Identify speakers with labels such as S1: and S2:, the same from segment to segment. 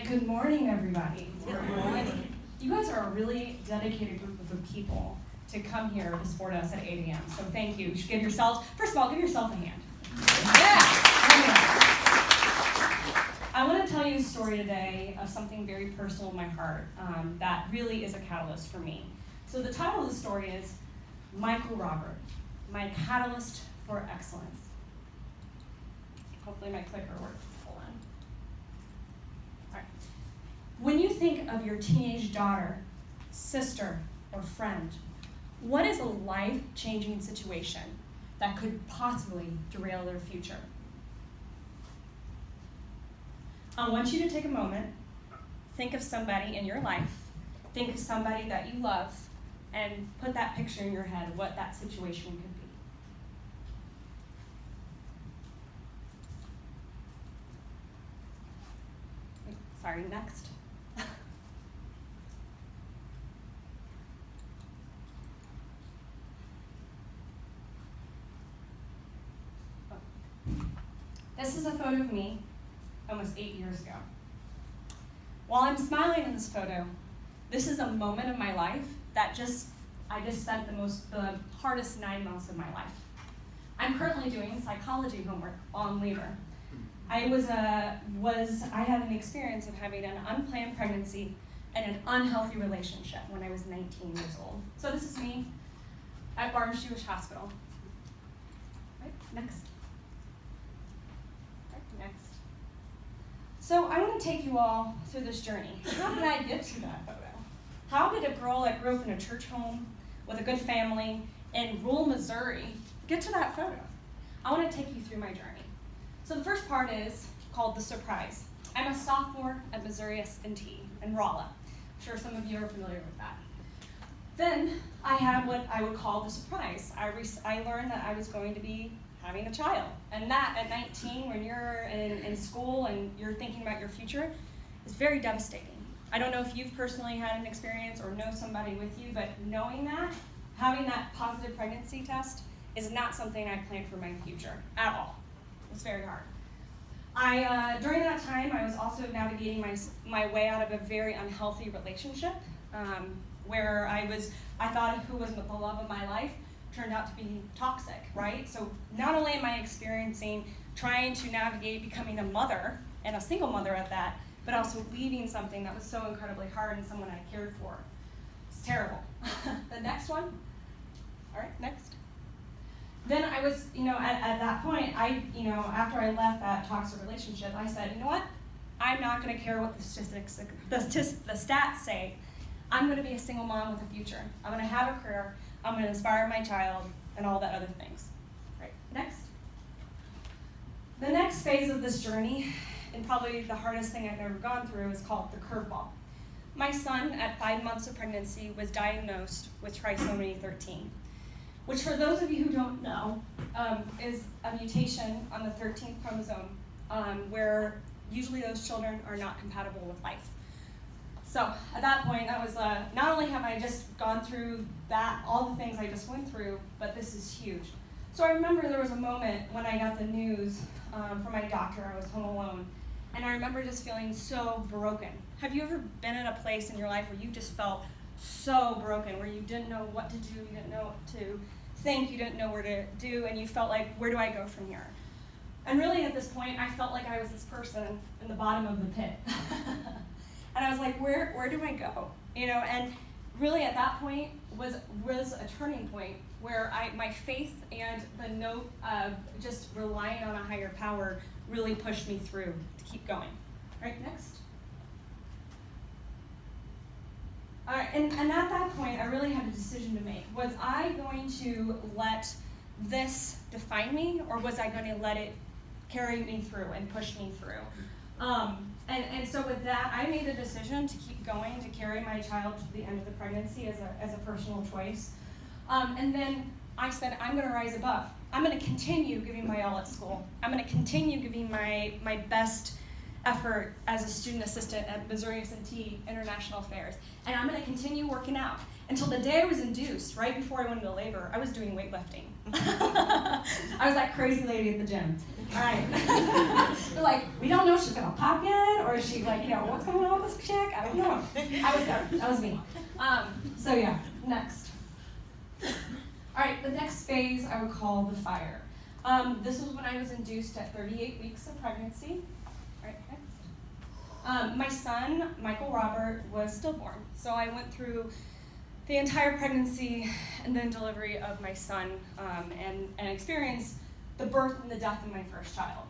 S1: right, good morning, everybody.
S2: Good morning.
S1: You guys are a really dedicated group of people to come here to support us at 8 a.m. So thank you. You should give yourselves, first of all, give yourself a hand. Yeah. I want to tell you a story today of something very personal in my heart that really is a catalyst for me. So the title of the story is Michael Robert, My Catalyst for Excellence. Hopefully my clicker works. Hold on. All right. When you think of your teenage daughter, sister, or friend, what is a life-changing situation that could possibly derail their future? I want you to take a moment, think of somebody in your life, think of somebody that you love, and put that picture in your head of what that situation could be. Sorry, next. This is a photo of me almost 8 years ago. While I'm smiling in this photo, this is a moment of my life that I just spent the hardest 9 months of my life. I'm currently doing psychology homework while on labor. I had an experience of having an unplanned pregnancy and an unhealthy relationship when I was 19 years old. So this is me at Barnes Jewish Hospital. Right, next. Next. So I want to take you all through this journey. How did I get to that photo? How did a girl that grew up in a church home with a good family in rural Missouri get to that photo? I want to take you through my journey. So the first part is called the surprise. I'm a sophomore at Missouri S&T in Rolla. I'm sure some of you are familiar with that. Then I had what I would call the surprise. I learned that I was going to be having a child. And that at 19, when you're in school and you're thinking about your future, is very devastating. I don't know if you've personally had an experience or know somebody with you, but knowing that, having that positive pregnancy test is not something I planned for my future at all. It's very hard. During that time, I was also navigating my way out of a very unhealthy relationship where I thought who was the love of my life turned out to be toxic, right? So not only am I experiencing trying to navigate becoming a mother, and a single mother at that, but also leaving something that was so incredibly hard and someone I cared for. It's terrible. The next one. All right, next. Then I was, at that point, after I left that toxic relationship, I said, you know what? I'm not going to care what the stats say. I'm going to be a single mom with a future. I'm going to have a career. I'm going to inspire my child and all that other things. Right, next. The next phase of this journey, and probably the hardest thing I've ever gone through, is called the curveball. My son, at 5 months of pregnancy, was diagnosed with trisomy 13, which for those of you who don't know, is a mutation on the 13th chromosome, where usually those children are not compatible with life. So at that point, that was not only have I just gone through that, all the things I just went through, but this is huge. So I remember there was a moment when I got the news from my doctor. I was home alone, and I remember just feeling so broken. Have you ever been in a place in your life where you just felt so broken, where you didn't know what to do, you didn't know what to think, you didn't know where to do, and you felt like, where do I go from here? And really at this point, I felt like I was this person in the bottom of the pit. And I was like, where do I go? And really at that point was a turning point where my faith and the note of just relying on a higher power really pushed me through to keep going. All right, next. All right, and at that point, I really had a decision to make. Was I going to let this define me, or was I going to let it carry me through and push me through? And so with that, I made a decision to keep going, to carry my child to the end of the pregnancy as a personal choice. And then I said, I'm going to rise above. I'm going to continue giving my all at school. I'm going to continue giving my best effort as a student assistant at Missouri S&T International Affairs. And I'm going to continue working out. Until the day I was induced, right before I went into labor, I was doing weightlifting. I was that crazy lady at the gym. All right. They're like, we don't know if she's gonna pop yet, or is she like, what's going on with this chick? I don't know. I was there. That was me. So yeah, next. All right, the next phase I would call the fire. This was when I was induced at 38 weeks of pregnancy. All right, next. My son, Michael Robert, was stillborn. So I went through the entire pregnancy and then delivery of my son and experienced the birth and the death of my first child.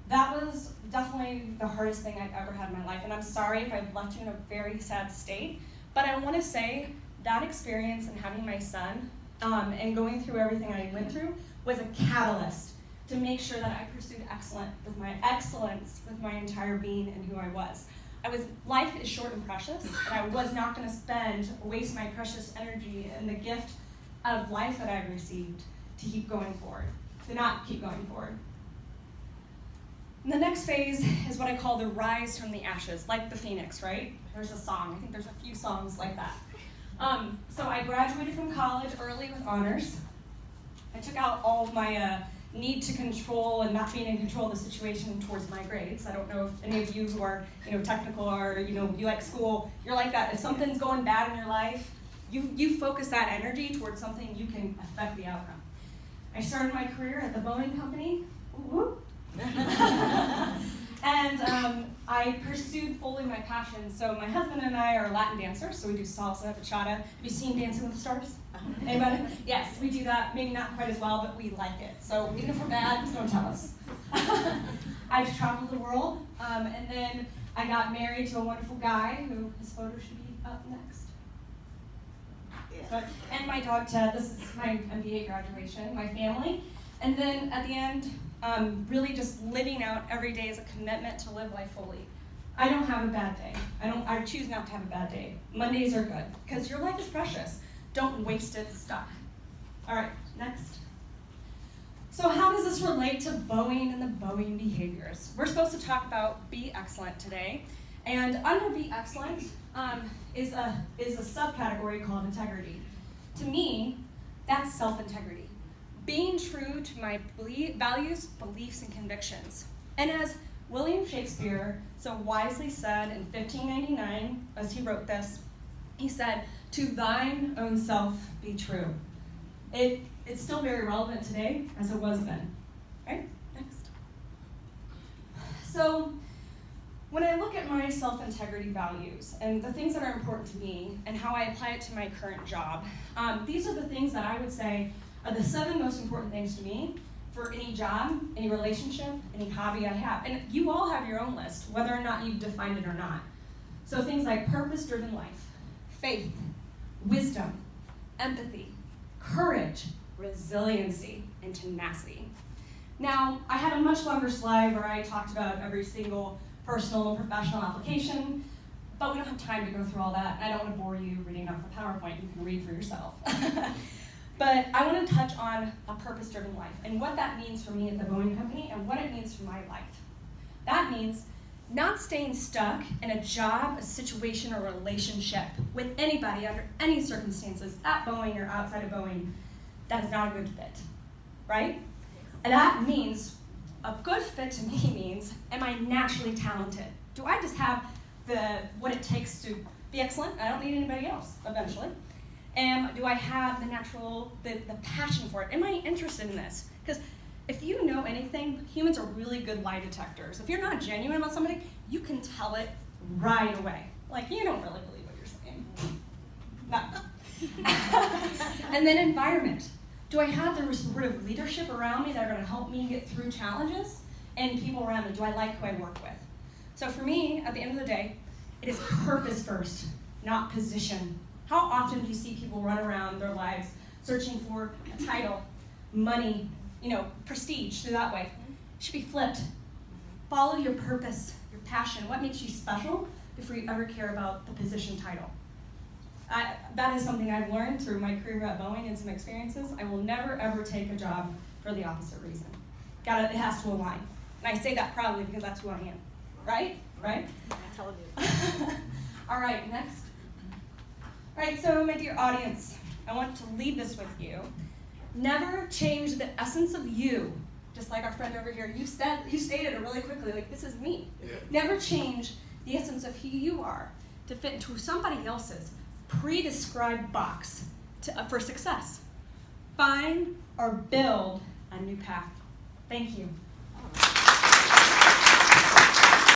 S1: That was definitely the hardest thing I've ever had in my life, and I'm sorry if I've left you in a very sad state, but I want to say that experience and having my son and going through everything I went through was a catalyst to make sure that I pursued excellence with my entire being and who I was. Life is short and precious, and I was not going to waste my precious energy in the gift of life that I've received to keep going forward, to not keep going forward. And the next phase is what I call the rise from the ashes, like the phoenix, right? There's a song. I think there's a few songs like that. So I graduated from college early with honors. I took out all of my need to control and not being in control of the situation towards my grades. I don't know if any of you who are technical or you like school, you're like that. If something's going bad in your life, you focus that energy towards something you can affect the outcome. I started my career at the Boeing company. And I pursued fully my passion. So my husband and I are Latin dancers, so we do salsa, bachata. Have you seen Dancing with the Stars? Anybody? Yes, we do that. Maybe not quite as well, but we like it. So even if we're bad, don't tell us. I've traveled the world, and then I got married to a wonderful guy who his photo should be up next. And my dog Ted. This is my MBA graduation, my family. And then at the end, really just living out every day as a commitment to live life fully. I don't have a bad day. I choose not to have a bad day. Mondays are good, because your life is precious. Don't waste it stuck. All right, next. So how does this relate to Boeing and the Boeing behaviors? We're supposed to talk about be excellent today. And under be excellent is a subcategory called integrity. To me, that's self-integrity. Being true to my values, beliefs, and convictions. And as William Shakespeare so wisely said in 1599, as he wrote this, he said, "To thine own self be true." It's still very relevant today as it was then. Right? Next. So when I look at my self-integrity values and the things that are important to me and how I apply it to my current job, these are the things that I would say are the 7 most important things to me for any job, any relationship, any hobby I have. And you all have your own list, whether or not you've defined it or not. So things like purpose-driven life, faith, wisdom, empathy, courage, resiliency, and tenacity. Now, I had a much longer slide where I talked about every single personal and professional application, but we don't have time to go through all that. I don't want to bore you reading off the PowerPoint. You can read for yourself. But I want to touch on a purpose-driven life and what that means for me at the Boeing Company and what it means for my life. That means not staying stuck in a job, a situation, or relationship with anybody under any circumstances at Boeing or outside of Boeing. That is not a good fit, right? And that means, a good fit to me means, am I naturally talented? Do I just have what it takes to be excellent? I don't need anybody else, eventually. Do I have the passion for it? Am I interested in this? Because if you know anything, humans are really good lie detectors. If you're not genuine about somebody, you can tell it right away. Like, you don't really believe what you're saying. No. And then environment. Do I have the sort of leadership around me that are going to help me get through challenges? And people around me, do I like who I work with? So for me, at the end of the day, it is purpose first, not position. How often do you see people run around their lives searching for a title, money, prestige, so that way? It should be flipped. Follow your purpose, your passion, what makes you special before you ever care about the position title. That is something I've learned through my career at Boeing and some experiences. I will never, ever take a job for the opposite reason. It has to align. And I say that proudly because that's who I am. Right? Right?
S2: I told you.
S1: All right, next. All right, so my dear audience, I want to leave this with you. Never change the essence of you just just like our friend over here, you stated it really quickly, like, this is me.
S2: Yeah.
S1: Never change the essence of who you are to fit into somebody else's pre-described box for success. Find or build a new path. Thank you.